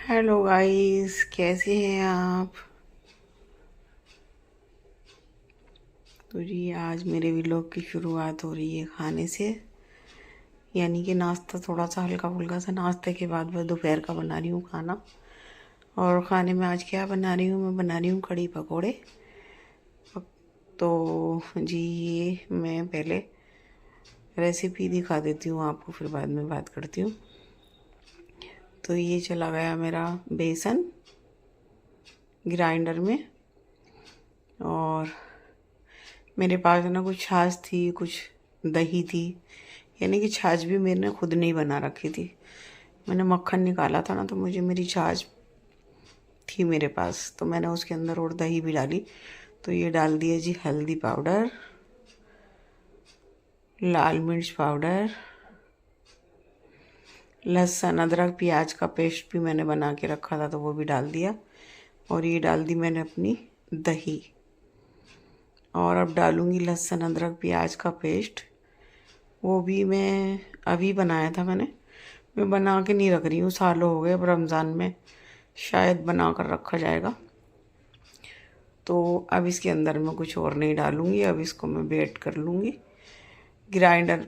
Hello guys, कैसे हैं आप। तो जी आज मेरे व्लॉग की शुरुआत हो रही है खाने से, यानी कि नाश्ता थोड़ा सा हल्का फुल्का सा नाश्ते के बाद बस दोपहर का बना रही हूँ खाना। और खाने में आज क्या बना रही हूँ, मैं बना रही हूँ कढ़ी पकोड़े। तो जी ये मैं पहले रेसिपी दिखा देती हूँ आपको, फिर बाद में बात करती हूँ। तो ये चला गया मेरा बेसन ग्राइंडर में, और मेरे पास ना कुछ छाछ थी, कुछ दही थी, यानी कि छाछ भी मैंने खुद नहीं बना रखी थी। मैंने मक्खन निकाला था ना, तो मुझे मेरी छाछ थी मेरे पास, तो मैंने उसके अंदर और दही भी डाली। तो ये डाल दिया जी हल्दी पाउडर, लाल मिर्च पाउडर, लहसुन अदरक प्याज का पेस्ट भी मैंने बना के रखा था तो वो भी डाल दिया। और ये डाल दी मैंने अपनी दही। और अब डालूंगी लहसुन अदरक प्याज का पेस्ट, वो भी मैं अभी बनाया था मैं बना के नहीं रख रही हूँ, सालों हो गए। अब रमज़ान में शायद बना कर रखा जाएगा। तो अब इसके अंदर मैं कुछ और नहीं डालूँगी, अब इसको मैं वेट कर लूँगी, ग्राइंडर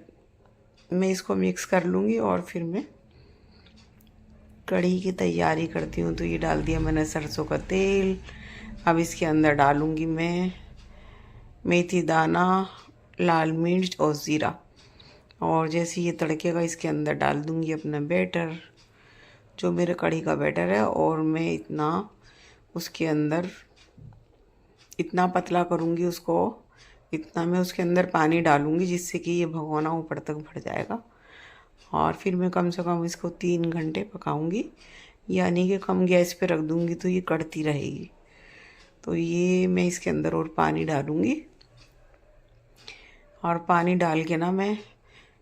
में इसको मिक्स कर लूँगी और फिर मैं कढ़ी की तैयारी करती हूँ। तो ये डाल दिया मैंने सरसों का तेल। अब इसके अंदर डालूँगी मैं मेथी दाना, लाल मिर्च और ज़ीरा। और जैसे ये तड़केगा इसके अंदर डाल दूँगी अपना बैटर, जो मेरे कढ़ी का बैटर है। और मैं उसके अंदर इतना पतला करूँगी उसको, इतना मैं उसके अंदर पानी डालूँगी जिससे कि ये भगोना ऊपर तक भर जाएगा। और फिर मैं कम से कम इसको 3 घंटे पकाऊँगी, यानी कि कम गैस पे रख दूँगी तो ये कढ़ती रहेगी। तो ये मैं इसके अंदर और पानी डालूँगी, और पानी डाल के ना मैं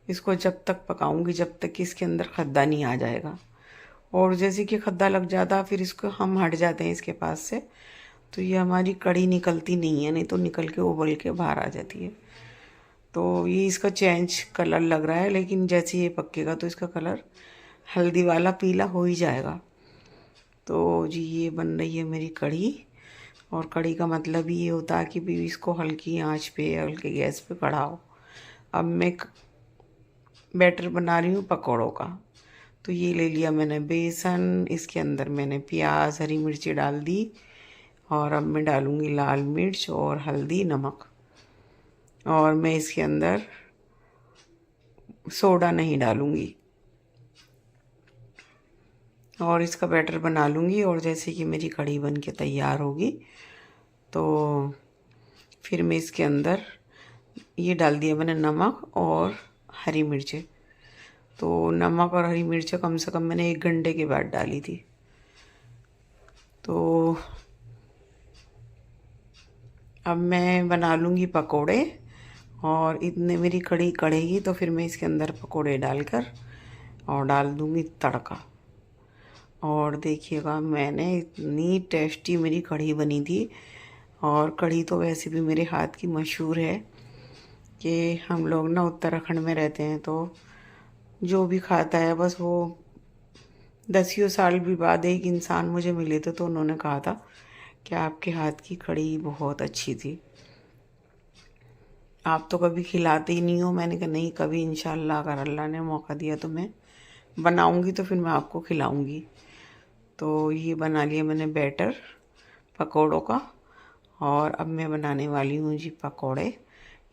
इसको जब तक पकाऊँगी जब तक कि इसके अंदर खद्दा नहीं आ जाएगा। और जैसे कि खद्दा लग जाता फिर इसको हम हट जाते हैं इसके पास से, तो ये हमारी कढ़ी निकलती नहीं है, नहीं तो निकल के उबल के बाहर आ जाती है। तो ये इसका चेंज कलर लग रहा है, लेकिन जैसे ये पकेगा तो इसका कलर हल्दी वाला पीला हो ही जाएगा। तो जी ये बन रही है मेरी कढ़ी। और कढ़ी का मतलब ये होता है कि भी इसको हल्की आंच पे, हल्के गैस पे कढ़ाओ। अब मैं बैटर बना रही हूँ पकौड़ों का। तो ये ले लिया मैंने बेसन, इसके अंदर मैंने प्याज हरी मिर्ची डाल दी, और अब मैं डालूँगी लाल मिर्च और हल्दी नमक। और मैं इसके अंदर सोडा नहीं डालूँगी। और इसका बैटर बना लूँगी, और जैसे कि मेरी कढ़ी बन के तैयार होगी तो फिर मैं इसके अंदर ये डाल दिया मैंने नमक और हरी मिर्चें। तो नमक और हरी मिर्चें कम से कम मैंने 1 घंटे के बाद डाली थी। तो अब मैं बना लूँगी पकोड़े, और इतने मेरी कढ़ी कढ़ेगी तो फिर मैं इसके अंदर पकोड़े डालकर और डाल दूँगी तड़का। और देखिएगा मैंने इतनी टेस्टी मेरी कढ़ी बनी थी। और कढ़ी तो वैसे भी मेरे हाथ की मशहूर है, कि हम लोग ना उत्तराखंड में रहते हैं, तो जो भी खाता है बस वो 10 साल भी बाद एक इंसान मुझे मिले थे तो उन्होंने कहा था कि आपके हाथ की कढ़ी बहुत अच्छी थी। आप तो कभी खिलाते ही नहीं हो। मैंने कहा नहीं, कभी इंशाल्लाह अगर अल्लाह ने मौका दिया तो मैं बनाऊंगी, तो फिर मैं आपको खिलाऊंगी। तो ये बना लिया मैंने बैटर पकोड़ों का। और अब मैं बनाने वाली हूँ जी पकोड़े,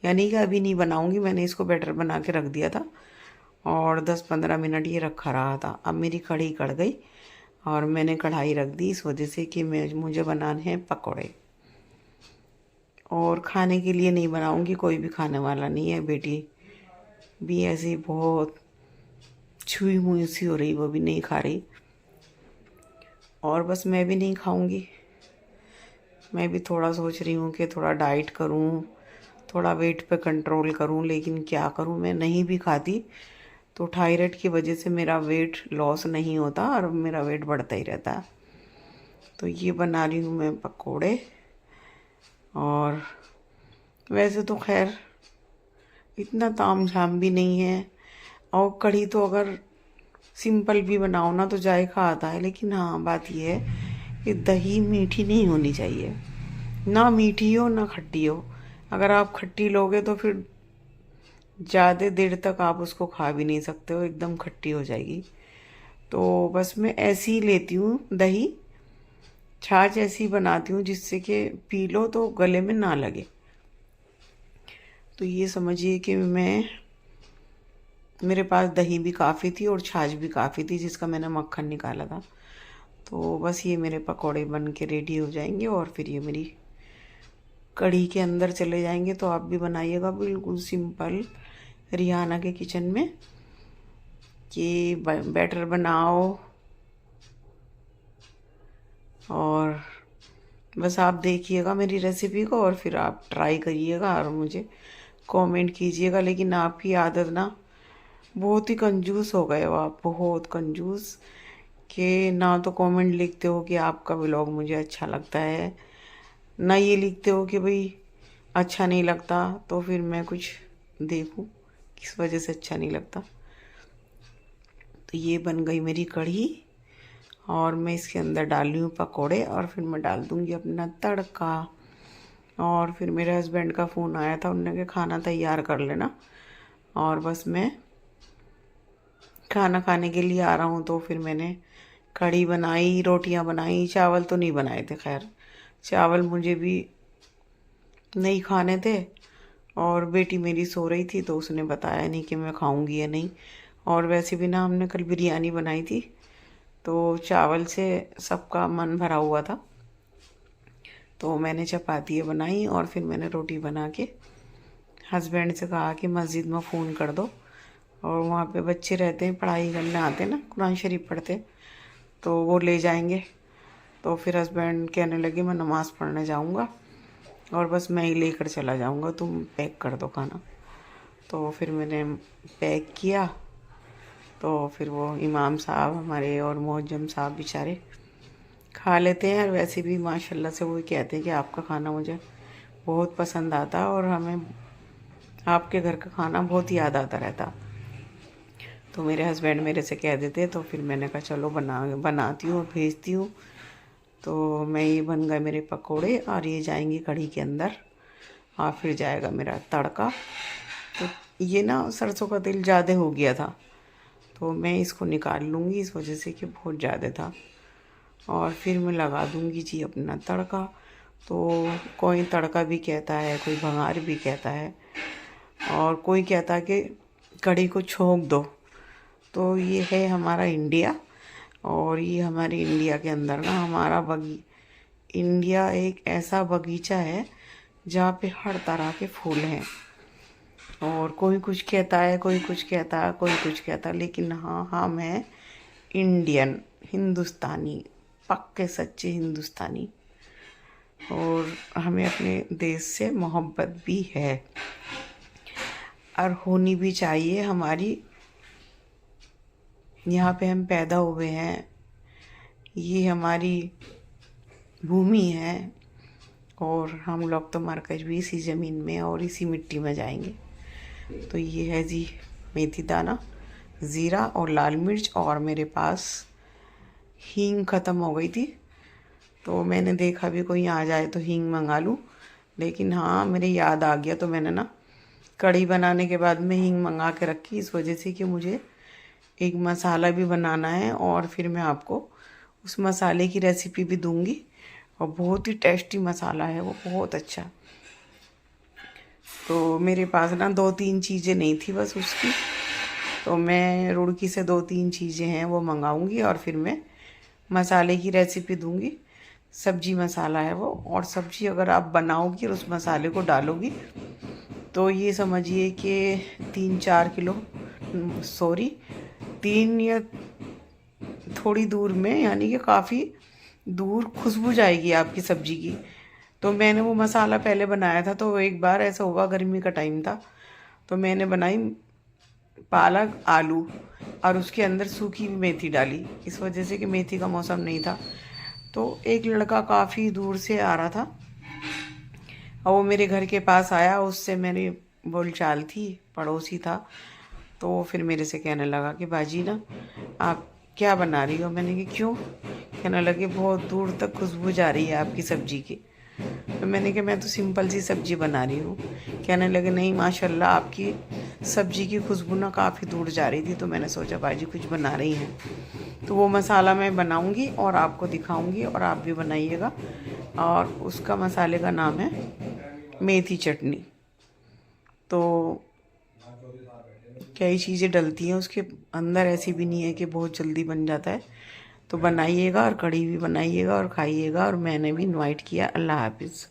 यानी कि अभी नहीं बनाऊंगी, मैंने इसको बैटर बना के रख दिया था और 10-15 मिनट ये रखा रहा था। अब मेरी कढ़ी कढ़ गई और मैंने कढ़ाई रख दी इस वजह से कि मुझे बनाने हैं पकोड़े। और खाने के लिए नहीं बनाऊंगी, कोई भी खाने वाला नहीं है। बेटी भी ऐसी बहुत छुई हुई सी हो रही, वो भी नहीं खा रही, और बस मैं भी नहीं खाऊंगी। मैं भी थोड़ा सोच रही हूँ कि थोड़ा डाइट करूँ, थोड़ा वेट पे कंट्रोल करूँ, लेकिन क्या करूँ, मैं नहीं भी खाती तो थायराइड की वजह से मेरा वेट लॉस नहीं होता और मेरा वेट बढ़ता ही रहता है। तो ये बना रही हूँ मैं पकोड़े। और वैसे तो खैर इतना ताम झाम भी नहीं है। और कढ़ी तो अगर सिंपल भी बनाओ ना तो जायका आता है, लेकिन हाँ बात ये है कि दही मीठी नहीं होनी चाहिए, ना मीठी हो ना खट्टी हो। अगर आप खट्टी लोगे तो फिर ज़्यादा देर तक आप उसको खा भी नहीं सकते हो, एकदम खट्टी हो जाएगी। तो बस मैं ऐसी ही लेती हूँ दही, छाछ ऐसी बनाती हूँ जिससे कि पी लो तो गले में ना लगे। तो ये समझिए कि मेरे पास दही भी काफ़ी थी और छाछ भी काफ़ी थी, जिसका मैंने मक्खन निकाला था। तो बस ये मेरे पकोड़े बन के रेडी हो जाएंगे और फिर ये मेरी कढ़ी के अंदर चले जाएंगे। तो आप भी बनाइएगा बिल्कुल सिंपल रिहाना के किचन में, कि बैटर बनाओ और बस आप देखिएगा मेरी रेसिपी को और फिर आप ट्राई करिएगा और मुझे कमेंट कीजिएगा। लेकिन आपकी आदत ना, बहुत ही कंजूस हो गए हो आप, बहुत कंजूस, कि ना तो कमेंट लिखते हो कि आपका व्लॉग मुझे अच्छा लगता है, ना ये लिखते हो कि भाई अच्छा नहीं लगता, तो फिर मैं कुछ देखूं किस वजह से अच्छा नहीं लगता। तो ये बन गई मेरी कढ़ी और मैं इसके अंदर डाल रही हूँ पकौड़े और फिर मैं डाल दूँगी अपना तड़का। और फिर मेरे हस्बैंड का फ़ोन आया था, उन्होंने कहा खाना तैयार कर लेना, और बस मैं खाना खाने के लिए आ रहा हूँ। तो फिर मैंने कढ़ी बनाई, रोटियां बनाई, चावल तो नहीं बनाए थे, खैर चावल मुझे भी नहीं खाने थे। और बेटी मेरी सो रही थी तो उसने बताया नहीं कि मैं खाऊंगी या नहीं। और वैसे भी ना हमने कल बिरयानी बनाई थी, तो चावल से सबका मन भरा हुआ था। तो मैंने चपातियाँ बनाई और फिर मैंने रोटी बना के हस्बैंड से कहा कि मस्जिद में फ़ोन कर दो, और वहाँ पे बच्चे रहते हैं, पढ़ाई करने आते हैं ना, कुरान शरीफ पढ़ते, तो वो ले जाएंगे। तो फिर हस्बैंड कहने लगे मैं नमाज़ पढ़ने जाऊँगा और बस मैं ही लेकर चला जाऊँगा, तुम पैक कर दो खाना। तो फिर मैंने पैक किया। तो फिर वो इमाम साहब हमारे और मुअज्जम साहब बेचारे खा लेते हैं, और वैसे भी माशाल्लाह से वो कहते हैं कि आपका खाना मुझे बहुत पसंद आता और हमें आपके घर का खाना बहुत याद आता रहता। तो मेरे हस्बैंड मेरे से कह देते, तो फिर मैंने कहा चलो बनाती हूँ और भेजती हूँ। तो मैं ये बन गए मेरे पकोड़े और ये जाएंगे कढ़ी के अंदर और फिर जाएगा मेरा तड़का। तो ये ना सरसों का तेल ज़्यादा हो गया था, तो मैं इसको निकाल लूँगी इस वजह से कि बहुत ज़्यादा था, और फिर मैं लगा दूँगी जी अपना तड़का। तो कोई तड़का भी कहता है, कोई भंगार भी कहता है, और कोई कहता है कि कढ़ी को छोंक दो। तो ये है हमारा इंडिया, और ये हमारे इंडिया के अंदर ना इंडिया एक ऐसा बगीचा है जहाँ पे हर तरह के फूल हैं। और कोई कुछ कहता है, कोई कुछ कहता है, कोई कुछ कहता है, लेकिन हाँ हम हैं इंडियन, हिंदुस्तानी, पक्के सच्चे हिंदुस्तानी, और हमें अपने देश से मोहब्बत भी है और होनी भी चाहिए। हमारी यहाँ पे हम पैदा हुए हैं, ये हमारी भूमि है, और हम लोग तो मरकर भी इसी ज़मीन में और इसी मिट्टी में जाएंगे। तो ये है जी मेथी दाना, ज़ीरा और लाल मिर्च, और मेरे पास हींग ख़त्म हो गई थी, तो मैंने देखा भी कोई आ जाए तो हींग मंगा लूँ, लेकिन हाँ मेरे याद आ गया, तो मैंने ना कढ़ी बनाने के बाद में हींग मंगा के रखी, इस वजह से कि मुझे एक मसाला भी बनाना है, और फिर मैं आपको उस मसाले की रेसिपी भी दूंगी। और बहुत ही टेस्टी मसाला है वो, बहुत अच्छा। तो मेरे पास ना 2-3 चीज़ें नहीं थी बस उसकी, तो मैं रुड़की से 2-3 चीज़ें हैं वो मंगाऊंगी और फिर मैं मसाले की रेसिपी दूंगी। सब्जी मसाला है वो, और सब्जी अगर आप बनाओगी और उस मसाले को डालोगी तो ये समझिए कि 3-4 किलो, सॉरी 3 या थोड़ी दूर में, यानी कि काफ़ी दूर खुशबू जाएगी आपकी सब्जी की। तो मैंने वो मसाला पहले बनाया था, तो एक बार ऐसा हुआ, गर्मी का टाइम था, तो मैंने बनाई पालक आलू और उसके अंदर सूखी मेथी डाली, इस वजह से कि मेथी का मौसम नहीं था। तो एक लड़का काफ़ी दूर से आ रहा था और वो मेरे घर के पास आया, उससे मेरी बोलचाल थी, पड़ोसी था। तो वो फिर मेरे से कहने लगा कि बाजी ना आप क्या बना रही हो। मैंने कहा क्यों? कहने लगे बहुत दूर तक खुशबू जा रही है आपकी सब्ज़ी की। तो मैंने कहा मैं तो सिंपल सी सब्ज़ी बना रही हूँ। कहने लगे नहीं माशाल्लाह आपकी सब्ज़ी की खुशबू ना काफ़ी दूर जा रही थी, तो मैंने सोचा बाजी कुछ बना रही हैं। तो वो मसाला मैं बनाऊँगी और आपको दिखाऊँगी और आप भी बनाइएगा। और उसका मसाले का नाम है मेथी चटनी। तो कई चीज़ें डलती हैं उसके अंदर, ऐसी भी नहीं है कि बहुत जल्दी बन जाता है। तो बनाइएगा और कढ़ी भी बनाइएगा और खाइएगा। और मैंने भी इनवाइट किया। अल्लाह हाफिज़।